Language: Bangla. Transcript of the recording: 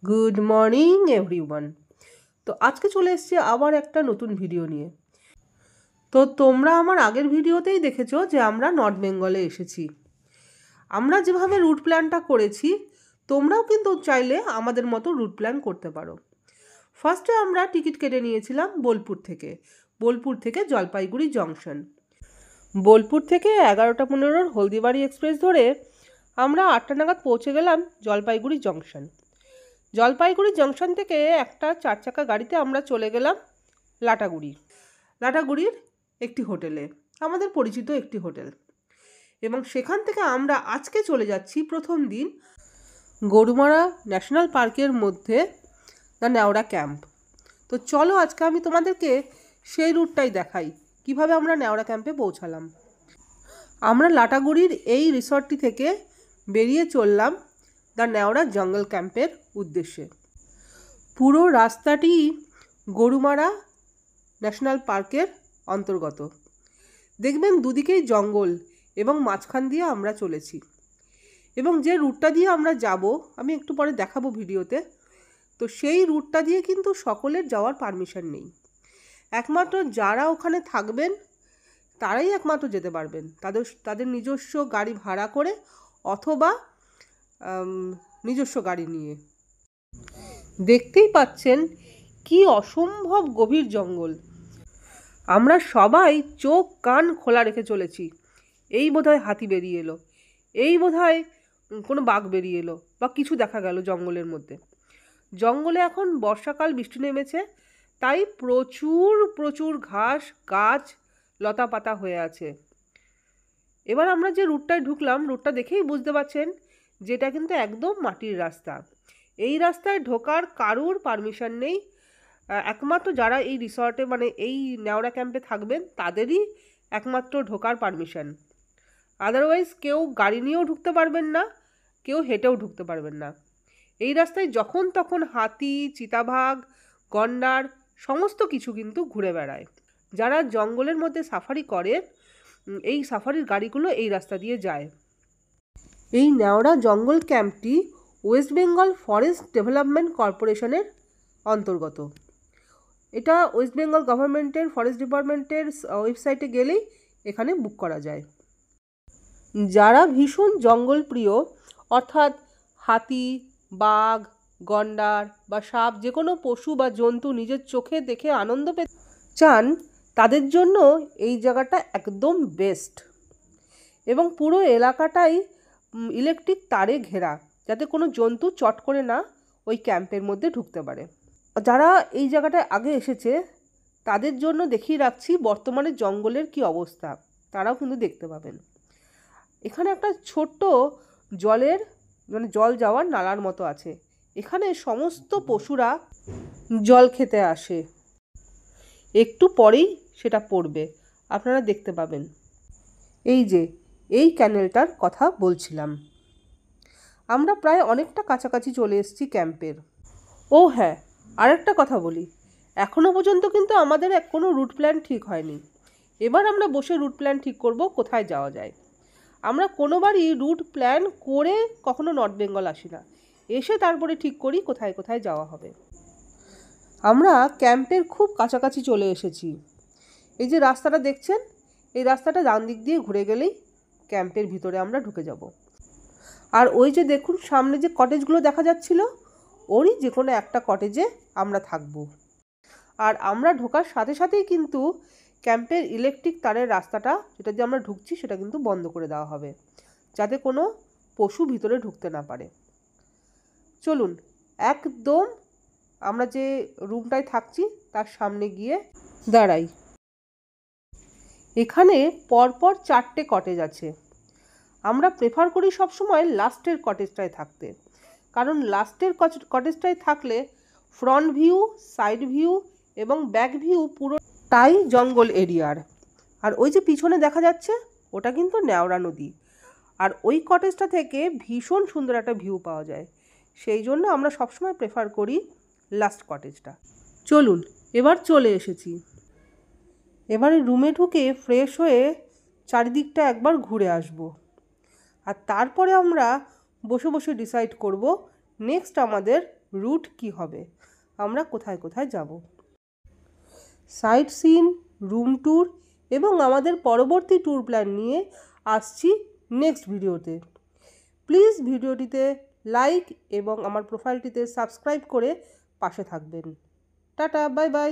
Good morning everyone. তো আজকে চলে এসেছি আবার একটা নতুন ভিডিও নিয়ে। তো তোমরা আমার আগের ভিডিওতেই দেখেছো যে আমরা নর্থ বেঙ্গলে এসেছি। আমরা যেভাবে রুট প্ল্যানটা করেছি তোমরাও কিন্তু চাইলে আমাদের মতো রুট প্ল্যান করতে পারো। ফার্স্টে আমরা টিকিট কেটে নিয়েছিলাম বোলপুর থেকে জলপাইগুড়ি জংশন। বোলপুর থেকে 11:15 হলদিবাড়ি এক্সপ্রেস ধরে আমরা 8টা নাগাদ পৌঁছে গেলাম জলপাইগুড়ি জংশন। জলপাইগুড়ি জংশন থেকে একটা 4 চাকা গাড়িতে আমরা চলে গেলাম লাটাগুড়ির একটি হোটেলে, আমাদের পরিচিত একটি হোটেল। এবং সেখান থেকে আমরা আজকে চলে যাচ্ছি প্রথম দিন গরুমারা ন্যাশনাল পার্কের মধ্যে দ্য নেওড়া ক্যাম্প। তো চলো আজকে আমি তোমাদেরকে সেই রুটটাই দেখাই কিভাবে আমরা নেওড়া ক্যাম্পে পৌঁছালাম। আমরা লাটাগুড়ির এই রিসর্টটি থেকে বেরিয়ে চললাম দ্য নেওড়া জঙ্গল ক্যাম্পের উদ্দেশ্যে। পুরো রাস্তাটি গরুমারা ন্যাশনাল পার্কের অন্তর্গত। দেখবেন দুদিকেই জঙ্গল এবং মাঝখান দিয়ে আমরা চলেছি। এবং যে রুটটা দিয়ে আমরা যাব আমি একটু পরে দেখাবো ভিডিওতে, তো সেই রুটটা দিয়ে কিন্তু সকলের যাওয়ার পারমিশন নেই। একমাত্র যারা ওখানে থাকবেন তারাই একমাত্র যেতে পারবেন, তাদের নিজস্ব গাড়ি ভাড়া করে অথবা নিজস্ব গাড়ি নিয়ে। দেখতেই পাচ্ছেন কি অসম্ভব গভীর জঙ্গল। আমরা সবাই চোখ কান খোলা রেখে চলেছি। এই বোধহয় হাতি বেরিয়ে এলো, এই বোধহয় কোনো বাঘ বেরিয়ে এলো বা কিছু দেখা গেল জঙ্গলের মধ্যে। জঙ্গলে এখন বর্ষাকাল, বৃষ্টি নেমেছে, তাই প্রচুর প্রচুর ঘাস, গাছ, লতা পাতা হয়ে আছে। এবার আমরা যে রুটটায় ঢুকলাম, রুটটা দেখেই বুঝতে পারছেন যেটা কিন্তু একদম মাটির রাস্তা। এই রাস্তায় ঢোকার কারুর পারমিশন নেই। একমাত্র যারা এই রিসর্টে মানে এই নেওড়া ক্যাম্পে থাকবেন তাদেরই একমাত্র ঢোকার পারমিশন। আদারওয়াইজ কেউ গাড়ি নিয়েও ঢুকতে পারবেন না, কেউ হেঁটেও ঢুকতে পারবেন না। এই রাস্তায় যখন তখন হাতি, চিতাবাঘ, গন্ডার সমস্ত কিছু কিন্তু ঘুরে বেড়ায়। যারা জঙ্গলের মধ্যে সাফারি করে এই সাফারির গাড়িগুলো এই রাস্তা দিয়ে যায়। এই নেওড়া জঙ্গল ক্যাম্পটি ওয়েস্ট বেঙ্গল ফরেস্ট ডেভেলপমেন্ট কর্পোরেশনের অন্তর্গত। এটা ওয়েস্ট বেঙ্গল গভর্নমেন্টের ফরেস্ট ডিপার্টমেন্টের ওয়েবসাইটে গেলেই এখানে বুক করা যায়। যারা ভীষণ জঙ্গল প্রিয়, অর্থাৎ হাতি, বাঘ, গন্ডার বা সাপ, যে কোনো পশু বা জন্তু নিজের চোখে দেখে আনন্দ পেতে চান, তাদের জন্য এই জায়গাটা একদম বেস্ট। এবং পুরো এলাকাটাই ইলেকট্রিক তারে ঘেরা, যাতে কোনো জন্তু চট করে না ওই ক্যাম্পের মধ্যে ঢুকতে পারে। যারা এই জায়গাটায় আগে এসেছে তাদের জন্য দেখিয়ে রাখছি বর্তমানে জঙ্গলের কি অবস্থা, তারাও কিন্তু দেখতে পাবেন। এখানে একটা ছোট্ট জল যাওয়ার নালার মতো আছে। এখানে সমস্ত পশুরা জল খেতে আসে, একটু পরেই সেটা পড়বে, আপনারা দেখতে পাবেন। এই ক্যানেলটার কথা বলছিলাম। আমরা প্রায় অনেকটা কাছাকাছি চলে এসেছি ক্যাম্পের। ও হ্যাঁ, আরেকটা কথা বলি, এখনও পর্যন্ত কিন্তু আমাদের কোনো রুট প্ল্যান ঠিক হয়নি। এবার আমরা বসে রুট প্ল্যান ঠিক করব কোথায় যাওয়া যায়। আমরা কোনোবারই রুট প্ল্যান করে কখনো নর্থ বেঙ্গল আসি না, এসে তারপরে ঠিক করি কোথায় কোথায় যাওয়া হবে। আমরা ক্যাম্পের খুব কাছাকাছি চলে এসেছি। এই যে রাস্তাটা দেখছেন, এই রাস্তাটা ডান দিক দিয়ে ঘুরে গেলেই ক্যাম্পের ভিতরে আমরা ঢুকে যাব। আর ওই যে দেখুন সামনে যে কটেজগুলো দেখা যাচ্ছিল, ওরই যে কোনো একটা কটেজে আমরা থাকবো। আর আমরা ঢোকার সাথে সাথেই কিন্তু ক্যাম্পের ইলেকট্রিক তারের রাস্তাটা, যেটা দিয়ে আমরা ঢুকছি, সেটা কিন্তু বন্ধ করে দেওয়া হবে, যাতে কোনো পশু ভিতরে ঢুকতে না পারে। চলুন একদম আমরা যে রুমটায় থাকছি তার সামনে গিয়ে দাঁড়াই। এখানে পরপর 4টে কটেজ আছে। আমরা প্রেফার করি সবসময় লাস্টের কটেজটায় থাকতে, কারণ লাস্টের কটেজটায় থাকলে ফ্রন্ট ভিউ, সাইড ভিউ এবং ব্যাক ভিউ পুরোটাই জঙ্গল এরিয়ার। আর ওই যে পিছনে দেখা যাচ্ছে ওটা কিন্তু নেওড়া নদী, আর ওই কটেজটা থেকে ভীষণ সুন্দর একটা ভিউ পাওয়া যায়। সেই জন্য আমরা সবসময় প্রেফার করি লাস্ট কটেজটা। চলুন এবার চলে এসেছি। এবারে রুমে ঢুকে ফ্রেশ হয়ে চারিদিকটা একবার ঘুরে আসব, আর তারপরে আমরা বসে বসে ডিসাইড করব নেক্সট আমাদের রুট কি হবে, আমরা কোথায় কোথায় যাব। সাইট সিন, রুম ট্যুর এবং আমাদের পরবর্তী ট্যুর প্ল্যান নিয়ে আসছি নেক্সট ভিডিওতে। প্লিজ ভিডিওটিতে লাইক এবং আমার প্রোফাইলটিতে সাবস্ক্রাইব করে পাশে থাকবেন। Tata, bye bye.